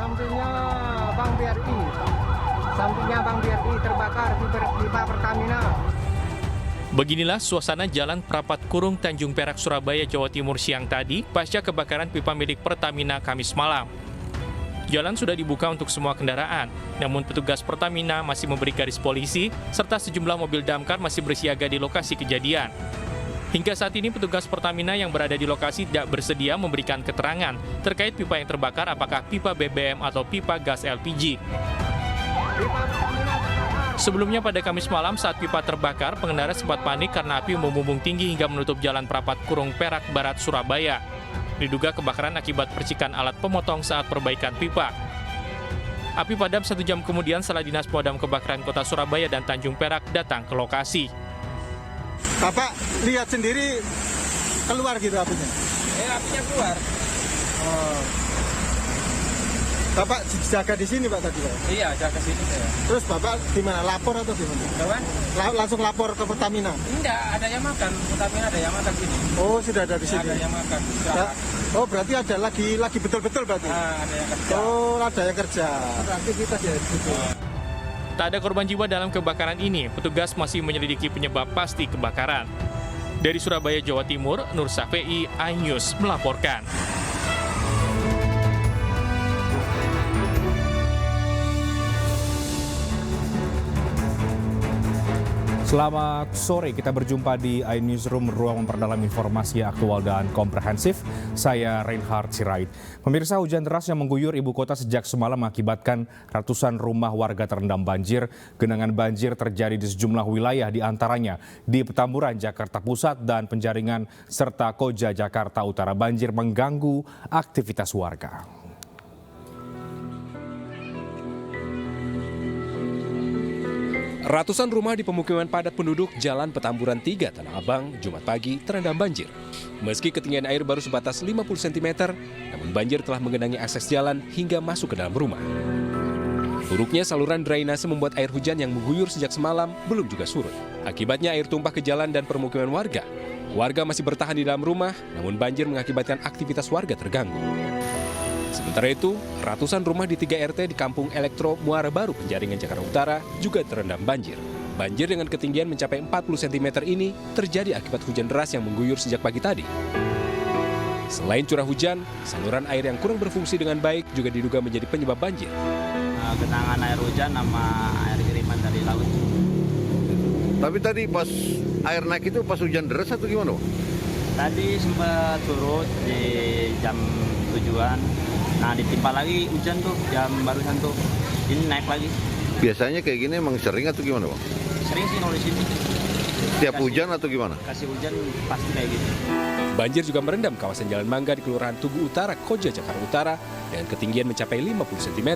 Sampingnya Bank BRI. Sampingnya Bank BRI terbakar pipa Pertamina. Beginilah suasana Jalan Prapat Kurung Tanjung Perak, Surabaya, Jawa Timur siang tadi pasca kebakaran pipa milik Pertamina Kamis malam. Jalan sudah dibuka untuk semua kendaraan, namun petugas Pertamina masih memberi garis polisi serta sejumlah mobil damkar masih bersiaga di lokasi kejadian. Hingga saat ini petugas Pertamina yang berada di lokasi tidak bersedia memberikan keterangan terkait pipa yang terbakar apakah pipa BBM atau pipa gas LPG. Sebelumnya pada Kamis malam saat pipa terbakar, pengendara sempat panik karena api membumbung tinggi hingga menutup Jalan Prapat Kurung Perak Barat, Surabaya. Diduga kebakaran akibat percikan alat pemotong saat perbaikan pipa. Api padam 1 jam kemudian setelah Dinas Pemadam Kebakaran Kota Surabaya dan Tanjung Perak datang ke lokasi. Bapak lihat sendiri keluar gitu apinya? Apinya keluar. Oh. Bapak jaga di sini Pak tadi Pak? Iya, jaga sini saya. Terus Bapak gimana? Lapor atau gimana? Apa? Langsung lapor ke Pertamina? Enggak, ada yang makan. Pertamina ada yang makan sini. Oh, sudah ada di sini? Ada yang makan. Oh, berarti ada lagi betul-betul berarti? Ada yang kerja. Oh, ada yang kerja. Aktivitas ya di situ. Tak ada korban jiwa dalam kebakaran ini, petugas masih menyelidiki penyebab pasti kebakaran. Dari Surabaya, Jawa Timur, Nur Safei, iNews melaporkan. Selamat sore, kita berjumpa di iNewsroom, ruang memperdalam informasi yang aktual dan komprehensif. Saya Reinhard Sirait. Pemirsa, hujan deras yang mengguyur ibu kota sejak semalam mengakibatkan ratusan rumah warga terendam banjir. Genangan banjir terjadi di sejumlah wilayah, di antaranya di Petamburan, Jakarta Pusat, dan Penjaringan, serta Koja, Jakarta Utara. Banjir mengganggu aktivitas warga. Ratusan rumah di pemukiman padat penduduk Jalan Petamburan 3, Tanah Abang, Jumat pagi terendam banjir. Meski ketinggian air baru sebatas 50 cm, namun banjir telah menggenangi akses jalan hingga masuk ke dalam rumah. Buruknya saluran drainase membuat air hujan yang mengguyur sejak semalam belum juga surut. Akibatnya air tumpah ke jalan dan permukiman warga. Warga masih bertahan di dalam rumah, namun banjir mengakibatkan aktivitas warga terganggu. Sementara itu, ratusan rumah di 3 RT di Kampung Elektro, Muara Baru, Penjaringan, Jakarta Utara juga terendam banjir. Banjir dengan ketinggian mencapai 40 cm ini terjadi akibat hujan deras yang mengguyur sejak pagi tadi. Selain curah hujan, saluran air yang kurang berfungsi dengan baik juga diduga menjadi penyebab banjir. Genangan air hujan sama air kiriman dari laut. Tapi tadi pas air naik itu pas hujan deras atau gimana? Tadi sempat surut di jam 7-an. Nah, ditimpa lagi hujan tuh, jam barusan tuh. Ini naik lagi. Biasanya kayak gini emang sering atau gimana, Bang? Sering sih kalau di sini. Tiap hujan atau gimana? Kasih hujan pasti kayak gitu. Banjir juga merendam kawasan Jalan Mangga di Kelurahan Tugu Utara, Koja, Jakarta Utara dengan ketinggian mencapai 50 cm.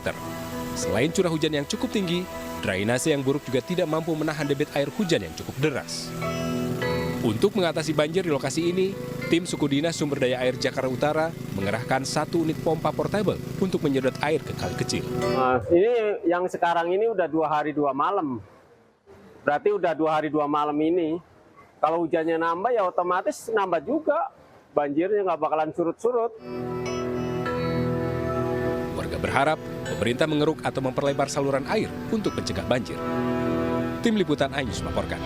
Selain curah hujan yang cukup tinggi, drainase yang buruk juga tidak mampu menahan debit air hujan yang cukup deras. Untuk mengatasi banjir di lokasi ini, tim Suku Dinas Sumber Daya Air Jakarta Utara mengerahkan 1 unit pompa portable untuk menyedot air ke kali kecil. Ini yang sekarang ini udah 2 hari 2 malam. Berarti udah 2 hari 2 malam ini. Kalau hujannya nambah ya otomatis nambah juga. Banjirnya nggak bakalan surut-surut. Warga berharap pemerintah mengeruk atau memperlebar saluran air untuk mencegah banjir. Tim Liputan iNews melaporkan.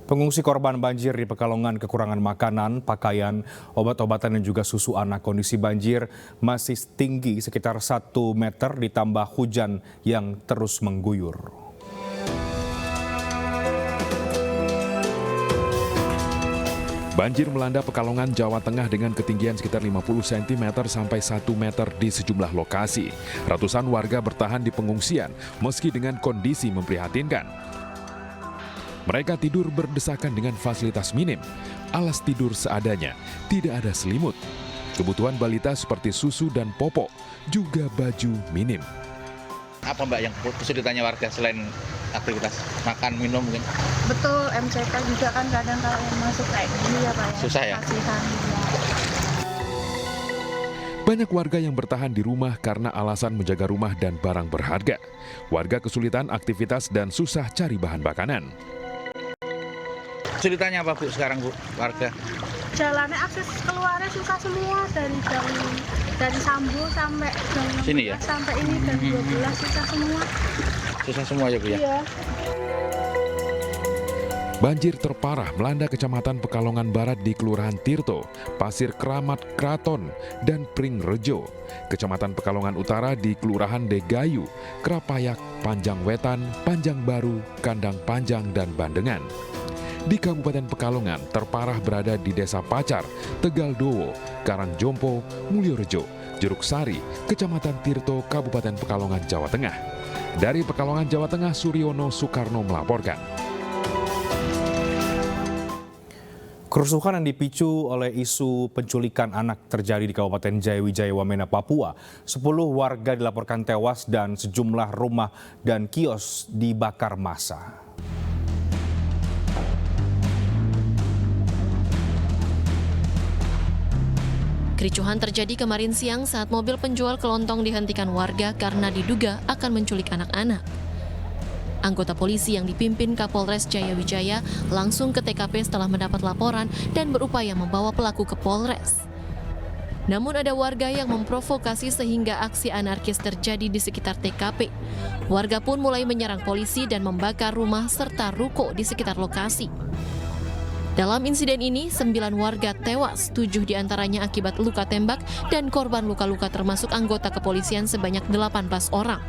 Pengungsi korban banjir di Pekalongan kekurangan makanan, pakaian, obat-obatan dan juga susu anak. Kondisi banjir masih tinggi sekitar 1 meter ditambah hujan yang terus mengguyur. Banjir melanda Pekalongan, Jawa Tengah dengan ketinggian sekitar 50 cm sampai 1 meter di sejumlah lokasi. Ratusan warga bertahan di pengungsian meski dengan kondisi memprihatinkan. Mereka tidur berdesakan dengan fasilitas minim, alas tidur seadanya, tidak ada selimut. Kebutuhan balita seperti susu dan popok, juga baju minim. Apa Mbak yang kesulitannya warga selain aktivitas makan, minum mungkin? Betul, MCK juga kan kadang kalau masuk kayak gini ya Pak ya. Susah ya? Kasihan, ya. Banyak warga yang bertahan di rumah karena alasan menjaga rumah dan barang berharga. Warga kesulitan aktivitas dan susah cari bahan makanan. Kesulitannya apa Bu sekarang Bu, warga? jalannya akses keluarnya susah semua dari Sambo sampai jam 16 Sini ya? sampai ini jam 12 susah semua. Susah semua ya Bu ya? Iya. Banjir terparah melanda Kecamatan Pekalongan Barat di Kelurahan Tirto, Pasir Keramat Kraton, dan Pringrejo. Kecamatan Pekalongan Utara di Kelurahan Degayu, Krapayak, Panjang Wetan, Panjang Baru, Kandang Panjang, dan Bandengan. Di Kabupaten Pekalongan terparah berada di Desa Pacar, Tegal Dowo, Karangjompo, Mulyorejo, Jeruk Sari, Kecamatan Tirto, Kabupaten Pekalongan, Jawa Tengah. Dari Pekalongan, Jawa Tengah, Suryono Soekarno melaporkan. Kerusuhan yang dipicu oleh isu penculikan anak terjadi di Kabupaten Jayawijaya Wamena, Papua. 10 warga dilaporkan tewas dan sejumlah rumah dan kios dibakar massa. Kericuhan terjadi kemarin siang saat mobil penjual kelontong dihentikan warga karena diduga akan menculik anak-anak. Anggota polisi yang dipimpin Kapolres Jayawijaya langsung ke TKP setelah mendapat laporan dan berupaya membawa pelaku ke Polres. Namun ada warga yang memprovokasi sehingga aksi anarkis terjadi di sekitar TKP. Warga pun mulai menyerang polisi dan membakar rumah serta ruko di sekitar lokasi. Dalam insiden ini, 9 warga tewas, 7 diantaranya akibat luka tembak dan korban luka-luka termasuk anggota kepolisian sebanyak 18 orang.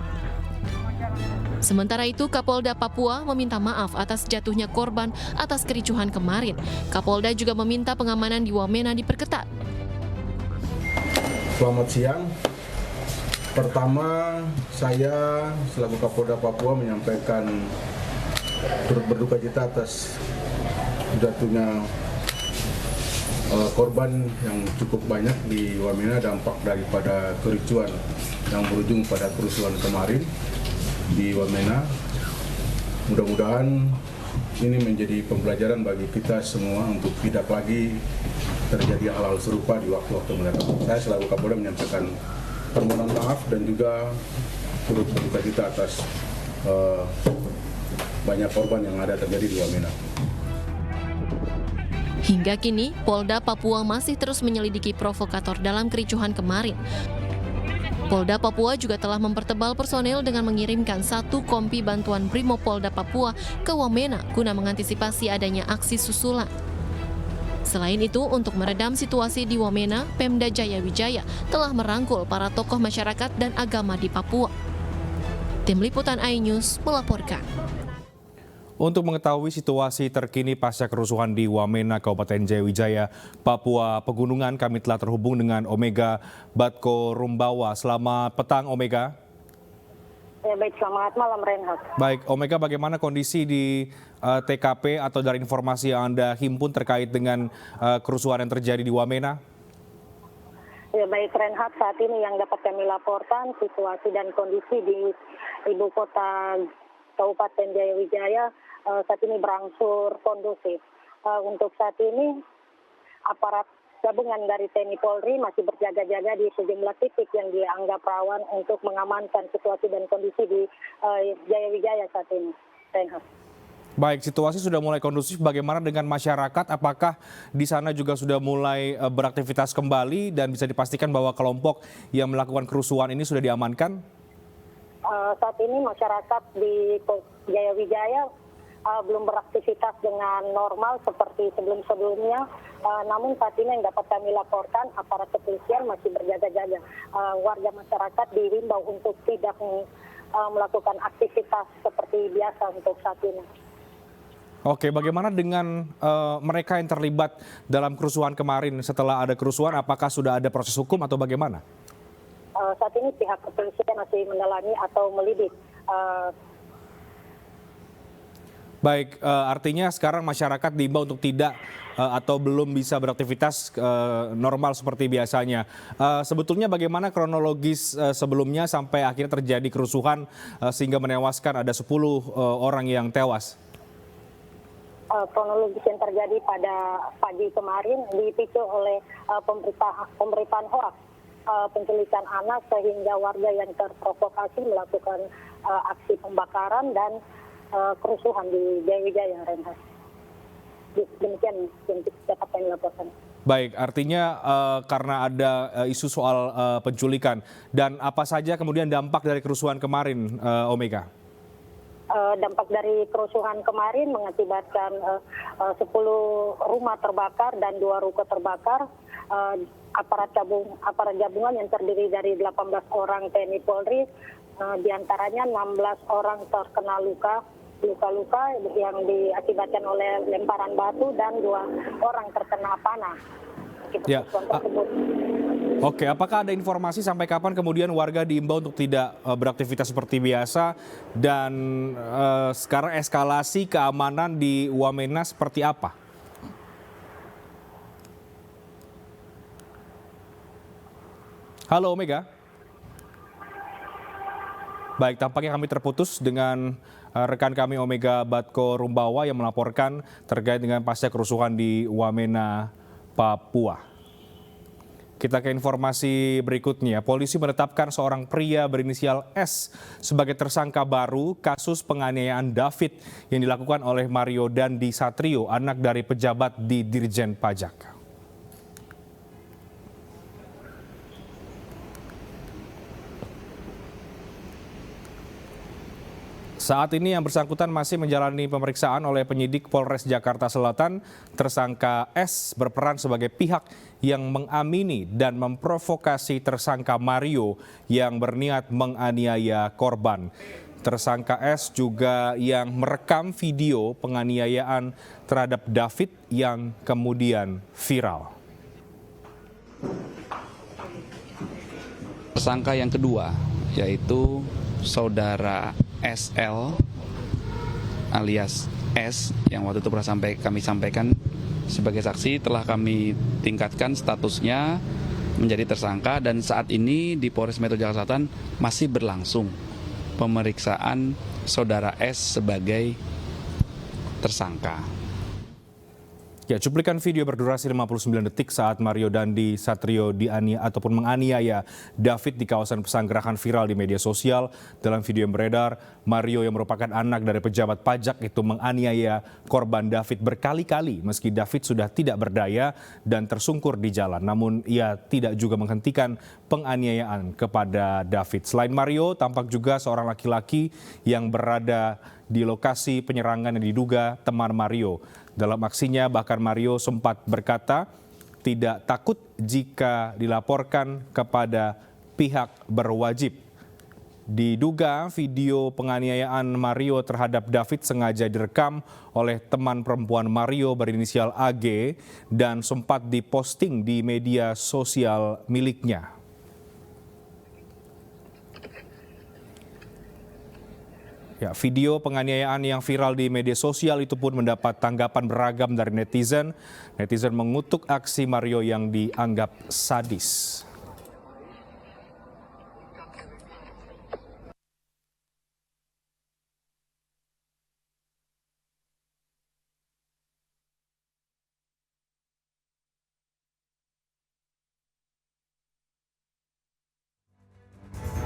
Sementara itu, Kapolda Papua meminta maaf atas jatuhnya korban atas kericuhan kemarin. Kapolda juga meminta pengamanan di Wamena diperketat. Selamat siang. Pertama, saya selaku Kapolda Papua menyampaikan turut berduka cita atas jatuhnya korban yang cukup banyak di Wamena, dampak daripada kericuhan yang berujung pada kerusuhan kemarin di Wamena. Mudah-mudahan ini menjadi pembelajaran bagi kita semua untuk tidak lagi terjadi hal-hal serupa di waktu-waktu mendatang. Saya selaku Kapolda menyampaikan permohonan maaf dan juga turut berduka cita atas banyak korban yang ada terjadi di Wamena. Hingga kini, Polda Papua masih terus menyelidiki provokator dalam kericuhan kemarin. Polda Papua juga telah mempertebal personel dengan mengirimkan 1 kompi bantuan Brimopolda Papua ke Wamena guna mengantisipasi adanya aksi susulan. Selain itu, untuk meredam situasi di Wamena, Pemda Jayawijaya telah merangkul para tokoh masyarakat dan agama di Papua. Tim Liputan iNews melaporkan. Untuk mengetahui situasi terkini pasca kerusuhan di Wamena, Kabupaten Jayawijaya, Papua Pegunungan, kami telah terhubung dengan Omega Batko Rumbawa. Selamat petang, Omega. Ya, baik, selamat malam, Reinhard. Baik, Omega, bagaimana kondisi di TKP atau dari informasi yang Anda himpun terkait dengan kerusuhan yang terjadi di Wamena? Ya, baik, Reinhard, saat ini yang dapat kami laporkan, situasi dan kondisi di ibu kota Kabupaten Jayawijaya saat ini berangsur kondusif. Untuk saat ini, aparat gabungan dari TNI Polri masih berjaga-jaga di sejumlah titik yang dianggap rawan untuk mengamankan situasi dan kondisi di Jayawijaya saat ini. Reinhard. Baik, situasi sudah mulai kondusif. Bagaimana dengan masyarakat? Apakah di sana juga sudah mulai beraktivitas kembali dan bisa dipastikan bahwa kelompok yang melakukan kerusuhan ini sudah diamankan? Saat ini masyarakat di Jayawijaya belum beraktivitas dengan normal seperti sebelum-sebelumnya. Namun saat ini yang dapat kami laporkan, aparat kepolisian masih berjaga-jaga. Warga masyarakat dihimbau untuk tidak melakukan aktivitas seperti biasa untuk saat ini. Oke, bagaimana dengan mereka yang terlibat dalam kerusuhan kemarin? Setelah ada kerusuhan, apakah sudah ada proses hukum atau bagaimana? Saat ini pihak kepolisian masih mendalami atau melidik. Baik, artinya sekarang masyarakat diimbau untuk tidak atau belum bisa beraktivitas normal seperti biasanya. Sebetulnya bagaimana kronologis sebelumnya sampai akhirnya terjadi kerusuhan sehingga menewaskan ada 10 orang yang tewas? Kronologis yang terjadi pada pagi kemarin dipicu oleh pemberitaan hoaks, penculikan anak sehingga warga yang terprovokasi melakukan aksi pembakaran dan kerusuhan di Jayawijaya, Reinhard. Demikian yang dapat kami laporkan. Baik, artinya karena ada isu soal penculikan, dan apa saja kemudian dampak dari kerusuhan kemarin, Omega? Dampak dari kerusuhan kemarin mengakibatkan 10 rumah terbakar dan 2 ruko terbakar. Aparat gabungan yang terdiri dari 18 orang TNI Polri, diantaranya 16 orang terkena luka-luka yang diakibatkan oleh lemparan batu dan 2 orang terkena panah. Ya. Oke, apakah ada informasi sampai kapan kemudian warga diimbau untuk tidak beraktivitas seperti biasa, dan sekarang eskalasi keamanan di Wamena seperti apa? Halo Omega. Baik, tampaknya kami terputus dengan rekan kami Omega Batko Rumbawa yang melaporkan terkait dengan pasca kerusuhan di Wamena, Papua. Kita ke informasi berikutnya. Polisi menetapkan seorang pria berinisial S sebagai tersangka baru kasus penganiayaan David yang dilakukan oleh Mario Dandi Satrio, anak dari pejabat di Dirjen Pajak. Saat ini yang bersangkutan masih menjalani pemeriksaan oleh penyidik Polres Jakarta Selatan. Tersangka S berperan sebagai pihak yang mengamini dan memprovokasi tersangka Mario yang berniat menganiaya korban. Tersangka S juga yang merekam video penganiayaan terhadap David yang kemudian viral. Tersangka yang kedua yaitu saudara SL alias S yang waktu itu pernah kami sampaikan sebagai saksi, telah kami tingkatkan statusnya menjadi tersangka, dan saat ini di Polres Metro Jakarta Selatan masih berlangsung pemeriksaan saudara S sebagai tersangka. Ya, cuplikan video berdurasi 59 detik saat Mario Dandi Satrio menganiaya David di kawasan Pesanggerahan viral di media sosial. Dalam video yang beredar, Mario yang merupakan anak dari pejabat pajak itu menganiaya korban David berkali-kali meski David sudah tidak berdaya dan tersungkur di jalan. Namun ia tidak juga menghentikan penganiayaan kepada David. Selain Mario, tampak juga seorang laki-laki yang berada di lokasi penyerangan yang diduga teman Mario. Dalam aksinya bahkan Mario sempat berkata tidak takut jika dilaporkan kepada pihak berwajib. Diduga video penganiayaan Mario terhadap David sengaja direkam oleh teman perempuan Mario berinisial AG dan sempat diposting di media sosial miliknya. Ya, video penganiayaan yang viral di media sosial itu pun mendapat tanggapan beragam dari netizen. Netizen mengutuk aksi Mario yang dianggap sadis.